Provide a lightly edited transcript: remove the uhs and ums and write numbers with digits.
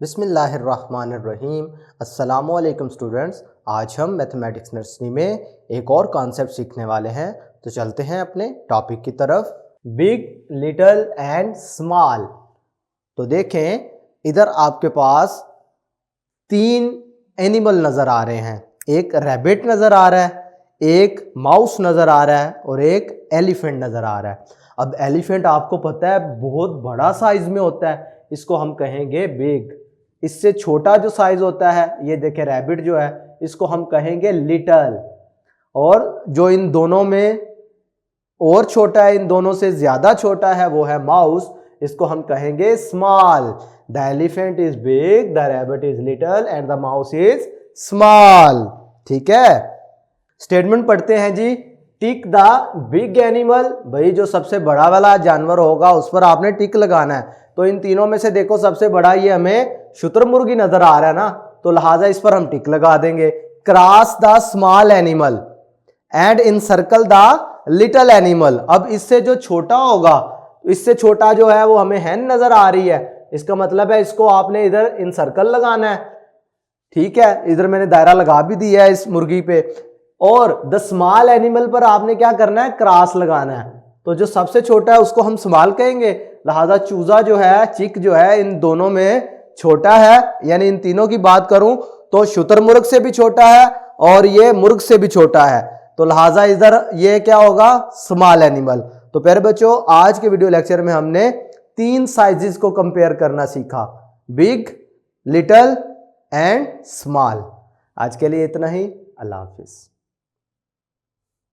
बिस्मिल्लाहिर्रहमानिर्रहीम। अस्सलामुअलैकुम स्टूडेंट्स, आज हम मैथमेटिक्स नर्सरी में एक और कॉन्सेप्ट सीखने वाले हैं। तो चलते हैं अपने टॉपिक की तरफ। Big, little and small. तो देखें, इधर आपके पास तीन एनिमल नज़र आ रहे हैं। एक रैबिट नज़र आ रहा है, एक माउस नज़र आ रहा है और एक एलिफेंट नज़र आ रहा है। अब एलिफेंट आपको पता है बहुत बड़ा साइज में होता है, इसको हम कहेंगे बिग। इससे छोटा जो साइज होता है, ये देखें रैबिट जो है, इसको हम कहेंगे लिटिल। और जो इन दोनों में और छोटा है, इन दोनों से ज्यादा छोटा है, वो है माउस, इसको हम कहेंगे small. The elephant is big, the rabbit is little and the mouse is small. ठीक है, स्टेटमेंट पढ़ते हैं जी। टिक द बिग एनिमल, भाई जो सबसे बड़ा वाला जानवर होगा उस पर आपने टिक लगाना है। तो इन तीनों में से देखो सबसे बड़ा ये हमें शुतुरमुर्गी नजर आ रहा है ना, तो लिहाजा इस पर हम टिक लगा देंगे। Cross the small animal and encircle the little animal. अब इससे जो छोटा होगा, इससे छोटा जो है वो हमें हैन नजर आ रही है, इसका मतलब है इसको आपने इधर इनसर्कल लगाना है। ठीक है, इधर मैंने दायरा लगा भी दिया है इस मुर्गी पे। और द स्मॉल एनिमल पर आपने क्या करना है, क्रॉस लगाना है। तो जो सबसे छोटा है उसको हम स्मॉल कहेंगे, लिहाजा चूजा जो है, चिक जो है, इन दोनों में छोटा है। यानी इन तीनों की बात करूं तो शुतुरमुर्ग से भी छोटा है और ये मुर्ग से भी छोटा है, तो लिहाजा इधर ये क्या होगा, स्मॉल एनिमल। तो प्यारे बच्चों, आज के वीडियो लेक्चर में हमने तीन साइजेस को कंपेयर करना सीखा, बिग, लिटिल एंड स्मॉल। आज के लिए इतना ही। अल्लाह हाफिज।